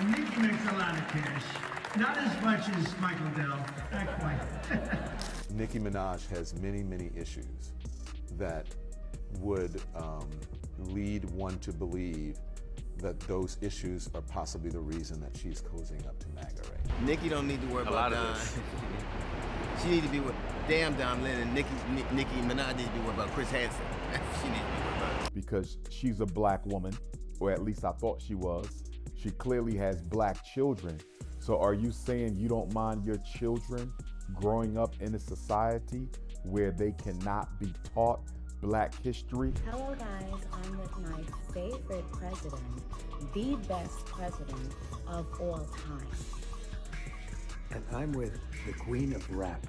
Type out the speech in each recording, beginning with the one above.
Nicki makes a lot of cash. Not as much as Michael Dell, not quite. Nicki Minaj has many, many issues that would lead one to believe that those issues are possibly the reason that she's cozying up to MAGA right now. Nicki don't need to worry about Don. She needs to be with damn Don Lennon. Nicki Minaj needs to be worried about Chris Hansen. She needs to be worried about. Because she's a black woman, or at least I thought she was. She clearly has black children. So are you saying you don't mind your children growing up in a society where they cannot be taught Black history? Hello guys, I'm with my favorite president, the best president of all time. And I'm with the queen of rap.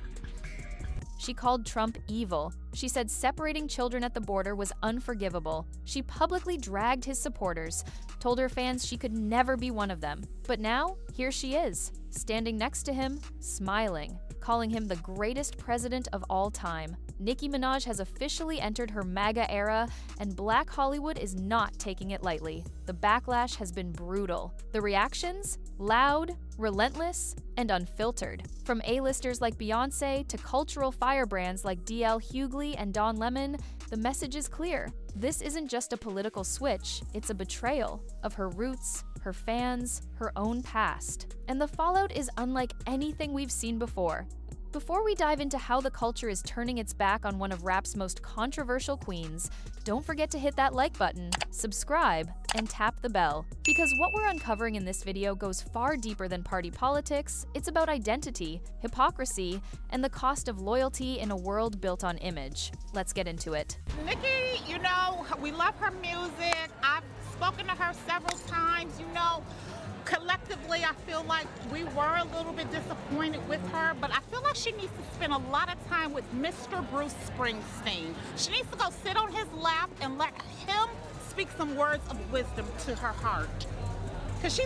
She called Trump evil. She said separating children at the border was unforgivable. She publicly dragged his supporters, told her fans she could never be one of them. But now, here she is, standing next to him, smiling, calling him the greatest president of all time. Nicki Minaj has officially entered her MAGA era, and Black Hollywood is not taking it lightly. The backlash has been brutal. The reactions? Loud, relentless, and unfiltered. From A-listers like Beyoncé to cultural firebrands like Hughley and Don Lemon, the message is clear. This isn't just a political switch, it's a betrayal of her roots, her fans, her own past. And the fallout is unlike anything we've seen before. Before we dive into how the culture is turning its back on one of rap's most controversial queens, don't forget to hit that like button, subscribe, and tap the bell. Because what we're uncovering in this video goes far deeper than party politics. It's about identity, hypocrisy, and the cost of loyalty in a world built on image. Let's get into it. Nicki, you know, we love her music. I've spoken to her several times, you know. Collectively, I feel like we were a little bit disappointed with her, but I feel like she needs to spend a lot of time with Mr. Bruce Springsteen. She needs to go sit on his lap and let him speak some words of wisdom to her heart. Because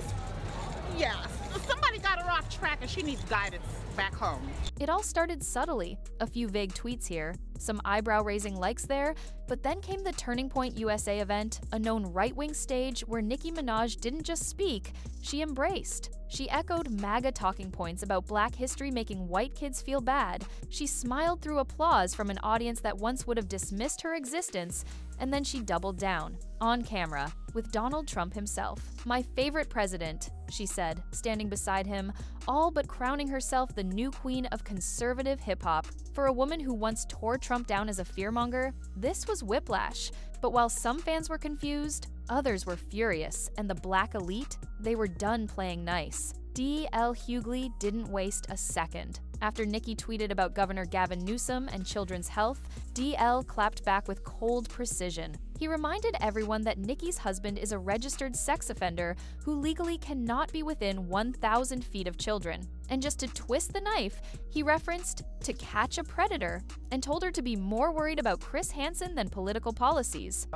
somebody got her off track and she needs guidance back home. It all started subtly, a few vague tweets here, some eyebrow-raising likes there, but then came the Turning Point USA event, a known right-wing stage where Nicki Minaj didn't just speak, she embraced. She echoed MAGA talking points about Black history making white kids feel bad. She smiled through applause from an audience that once would have dismissed her existence, and then she doubled down, on camera, with Donald Trump himself. "My favorite president," she said, standing beside him, all but crowning herself the new queen of conservative hip-hop. For a woman who once tore Trump down as a fearmonger, this was whiplash. But while some fans were confused, others were furious, and the Black elite, they were done playing nice. Hughley didn't waste a second. After Nicki tweeted about Governor Gavin Newsom and children's health, DL clapped back with cold precision. He reminded everyone that Nicki's husband is a registered sex offender who legally cannot be within 1,000 feet of children. And just to twist the knife, he referenced "to catch a predator" and told her to be more worried about Chris Hansen than political policies.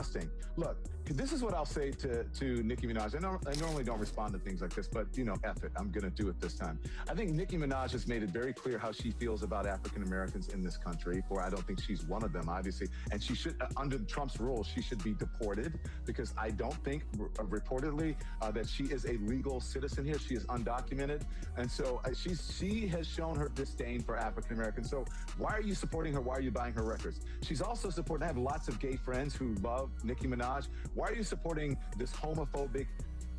Look, this is what I'll say to Nicki Minaj. I normally don't respond to things like this, but you know, F it, I'm gonna do it this time. I think Nicki Minaj has made it very clear how she feels about African Americans in this country, for I don't think she's one of them, obviously. And she should, under Trump's rules, she should be deported, because I don't think, reportedly, that she is a legal citizen here. She is undocumented. And so she has shown her disdain for African Americans. So why are you supporting her? Why are you buying her records? She's also supporting, I have lots of gay friends who love Nicki Minaj. Why are you supporting this homophobic,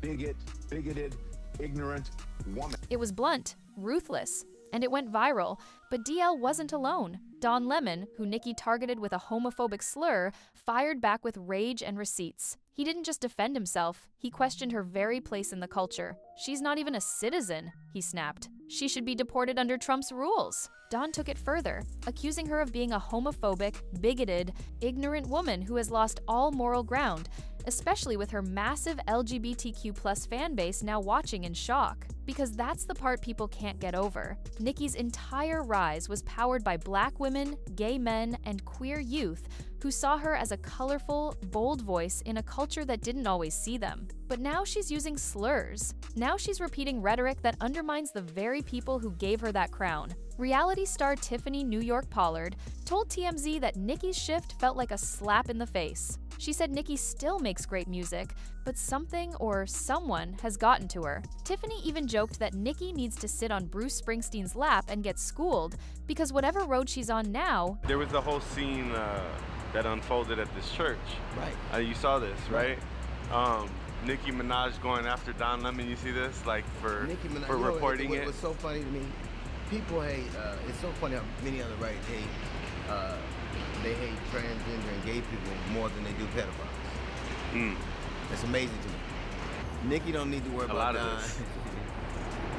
bigoted, ignorant woman? It was blunt, ruthless, and it went viral. But DL wasn't alone. Don Lemon, who Nicki targeted with a homophobic slur, fired back with rage and receipts. He didn't just defend himself, he questioned her very place in the culture. "She's not even a citizen," he snapped. "She should be deported under Trump's rules." Don took it further, accusing her of being a homophobic, bigoted, ignorant woman who has lost all moral ground, especially with her massive LGBTQ+ fan base now watching in shock. Because that's the part people can't get over. Nicki's entire rise was powered by Black women, gay men, and queer youth who saw her as a colorful, bold voice in a culture that didn't always see them. But now she's using slurs. Now she's repeating rhetoric that undermines the very people who gave her that crown. Reality star Tiffany New York Pollard told TMZ that Nicki's shift felt like a slap in the face. She said Nicki still makes great music, but something or someone has gotten to her. Tiffany even joked that Nicki needs to sit on Bruce Springsteen's lap and get schooled because whatever road she's on now. There was a whole scene that unfolded at this church. Right. You saw this, right? Nicki Minaj going after Don Lemon. You see this, like for reporting it. It was so funny to me. People hate. It's so funny how many on the right hate. They hate transgender and gay people more than they do pedophiles. It's amazing to me. Nicki don't need to worry about Don.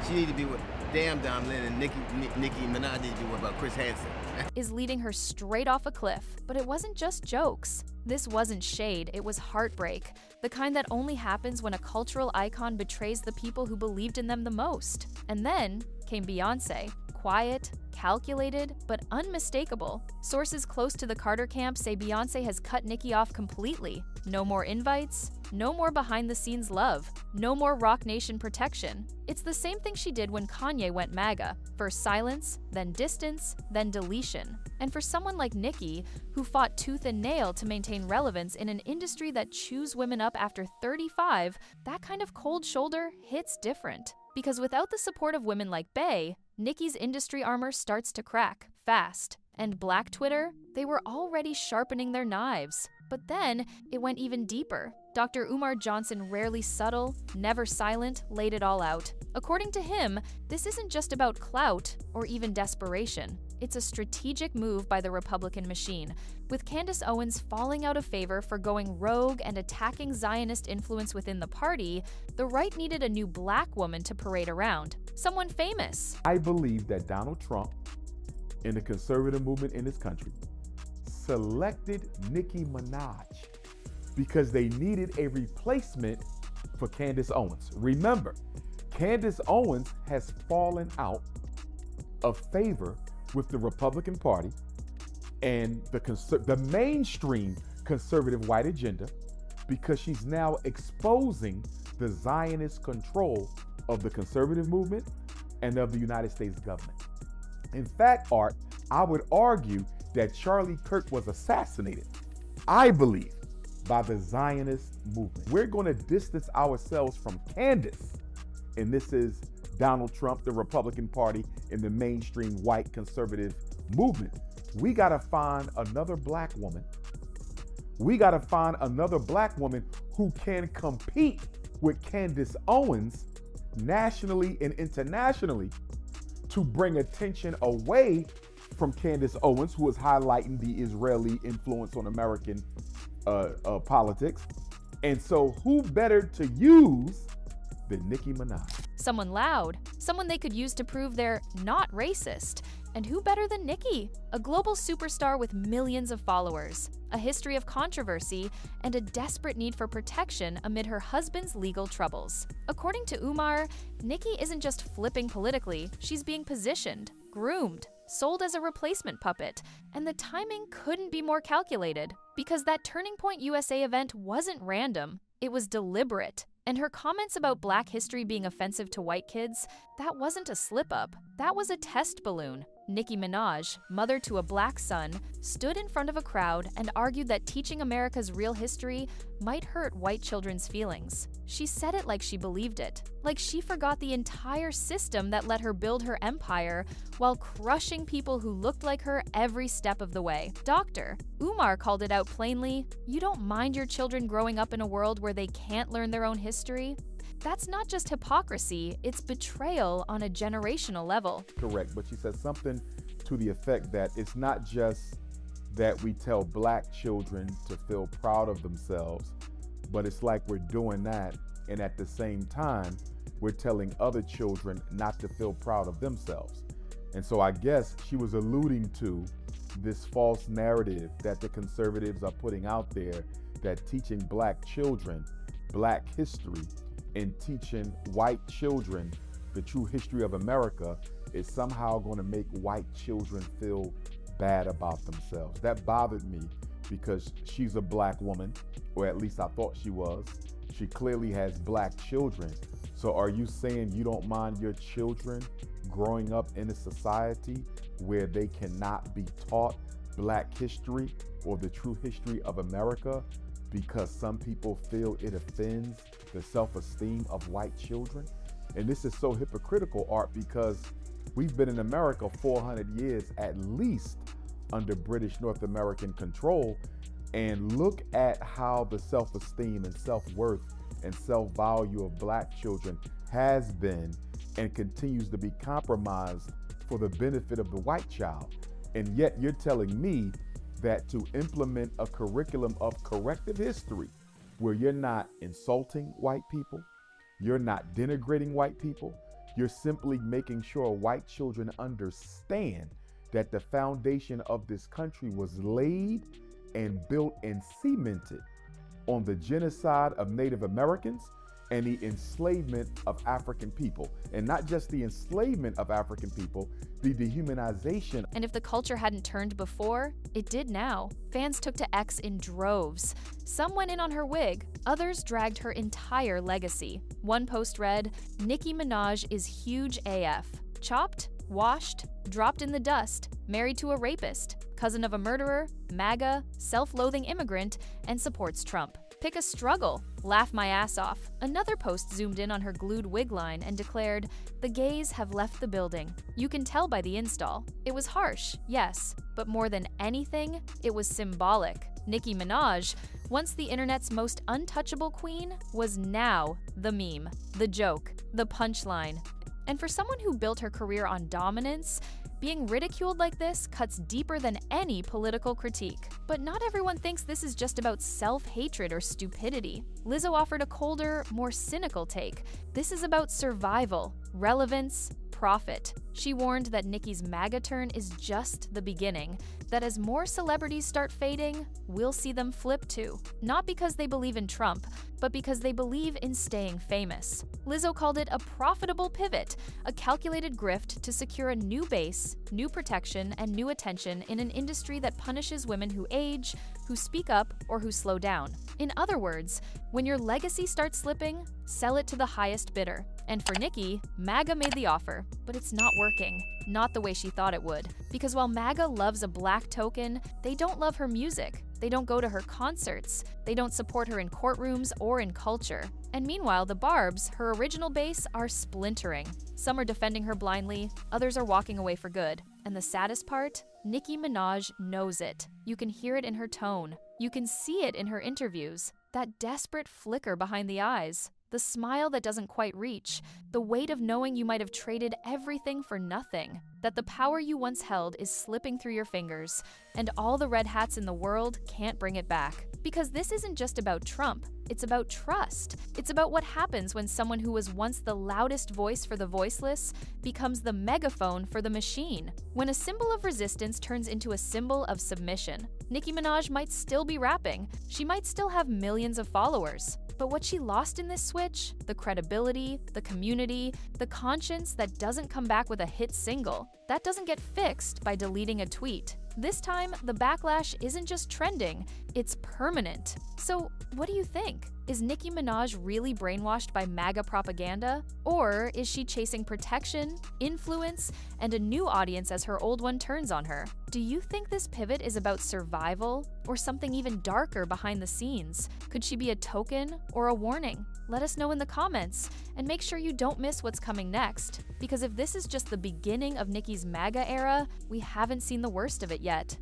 She need to be with damn Don Lemon, and Nicki Minaj need to be worried about Chris Hansen. Is leading her straight off a cliff. But it wasn't just jokes. This wasn't shade, it was heartbreak. The kind that only happens when a cultural icon betrays the people who believed in them the most. And then came Beyoncé. Quiet, calculated, but unmistakable. Sources close to the Carter camp say Beyoncé has cut Nicki off completely. No more invites, no more behind-the-scenes love, no more Rock Nation protection. It's the same thing she did when Kanye went MAGA. First silence, then distance, then deletion. And for someone like Nicki, who fought tooth and nail to maintain relevance in an industry that chews women up after 35, that kind of cold shoulder hits different. Because without the support of women like Bey, Nicki's industry armor starts to crack, fast. And Black Twitter, they were already sharpening their knives. But then, it went even deeper. Dr. Umar Johnson, rarely subtle, never silent, laid it all out. According to him, this isn't just about clout or even desperation. It's a strategic move by the Republican machine, with Candace Owens falling out of favor for going rogue and attacking Zionist influence within the party. The right needed a new Black woman to parade around, someone famous. I believe that Donald Trump and the conservative movement in this country selected Nicki Minaj because they needed a replacement for Candace Owens. Remember, Candace Owens has fallen out of favor with the Republican Party and the mainstream conservative white agenda because she's now exposing the Zionist control of the conservative movement and of the United States government. In fact, Art, I would argue that Charlie Kirk was assassinated, I believe, by the Zionist movement. We're going to distance ourselves from Candace, and this is Donald Trump, the Republican Party, and the mainstream white conservative movement. We got to find another Black woman. We got to find another Black woman who can compete with Candace Owens nationally and internationally to bring attention away from Candace Owens, who is highlighting the Israeli influence on American politics. And so who better to use than Nicki Minaj? Someone loud, someone they could use to prove they're not racist. And who better than Nicki? A global superstar with millions of followers, a history of controversy, and a desperate need for protection amid her husband's legal troubles. According to Umar, Nicki isn't just flipping politically, she's being positioned, groomed, sold as a replacement puppet, and the timing couldn't be more calculated. Because that Turning Point USA event wasn't random, it was deliberate. And her comments about Black history being offensive to white kids, that wasn't a slip-up, that was a test balloon. Nicki Minaj, mother to a Black son, stood in front of a crowd and argued that teaching America's real history might hurt white children's feelings. She said it like she believed it, like she forgot the entire system that let her build her empire while crushing people who looked like her every step of the way. Dr. Umar called it out plainly, "You don't mind your children growing up in a world where they can't learn their own history?" That's not just hypocrisy, it's betrayal on a generational level. Correct, but she said something to the effect that it's not just that we tell Black children to feel proud of themselves, but it's like we're doing that, and at the same time, we're telling other children not to feel proud of themselves. And so I guess she was alluding to this false narrative that the conservatives are putting out there, that teaching Black children Black history and teaching white children the true history of America is somehow going to make white children feel bad about themselves. That bothered me because she's a Black woman, or at least I thought she was. She clearly has Black children. So are you saying you don't mind your children growing up in a society where they cannot be taught Black history or the true history of America because some people feel it offends the self-esteem of white children. And this is so hypocritical, Art, because we've been in America 400 years at least under British North American control. And look at how the self-esteem and self-worth and self-value of black children has been and continues to be compromised for the benefit of the white child. And yet you're telling me that to implement a curriculum of corrective history where you're not insulting white people, you're not denigrating white people, you're simply making sure white children understand that the foundation of this country was laid and built and cemented on the genocide of Native Americans and the enslavement of African people. And not just the enslavement of African people, the dehumanization. And if the culture hadn't turned before, it did now. Fans took to X in droves. Some went in on her wig, others dragged her entire legacy. One post read, "Nicki Minaj is huge AF. Chopped, washed, dropped in the dust, married to a rapist, cousin of a murderer, MAGA, self-loathing immigrant, and supports Trump. Pick a struggle, laugh my ass off." Another post zoomed in on her glued wig line and declared, "The gays have left the building. You can tell by the install. It was harsh, yes, but more than anything, it was symbolic." Nicki Minaj, once the internet's most untouchable queen, was now the meme, the joke, the punchline. And for someone who built her career on dominance, being ridiculed like this cuts deeper than any political critique. But not everyone thinks this is just about self-hatred or stupidity. Lizzo offered a colder, more cynical take. This is about survival, relevance, profit. She warned that Nicki's MAGA turn is just the beginning, that as more celebrities start fading, we'll see them flip too. Not because they believe in Trump, but because they believe in staying famous. Lizzo called it a profitable pivot, a calculated grift to secure a new base, new protection, and new attention in an industry that punishes women who age, who speak up, or who slow down. In other words, when your legacy starts slipping, sell it to the highest bidder. And for Nicki, MAGA made the offer, but it's not working. Not the way she thought it would. Because while MAGA loves a black token, they don't love her music. They don't go to her concerts. They don't support her in courtrooms or in culture. And meanwhile, the Barbs, her original base, are splintering. Some are defending her blindly, others are walking away for good. And the saddest part? Nicki Minaj knows it. You can hear it in her tone. You can see it in her interviews. That desperate flicker behind the eyes. The smile that doesn't quite reach, the weight of knowing you might have traded everything for nothing, that the power you once held is slipping through your fingers, and all the red hats in the world can't bring it back. Because this isn't just about Trump, it's about trust. It's about what happens when someone who was once the loudest voice for the voiceless becomes the megaphone for the machine. When a symbol of resistance turns into a symbol of submission. Nicki Minaj might still be rapping, she might still have millions of followers. But what she lost in this switch, the credibility, the community, the conscience that doesn't come back with a hit single, that doesn't get fixed by deleting a tweet. This time, the backlash isn't just trending, it's permanent. So, what do you think? Is Nicki Minaj really brainwashed by MAGA propaganda? Or is she chasing protection, influence, and a new audience as her old one turns on her? Do you think this pivot is about survival, or something even darker behind the scenes? Could she be a token or a warning? Let us know in the comments, and make sure you don't miss what's coming next. Because if this is just the beginning of Nicki's MAGA era, we haven't seen the worst of it yet.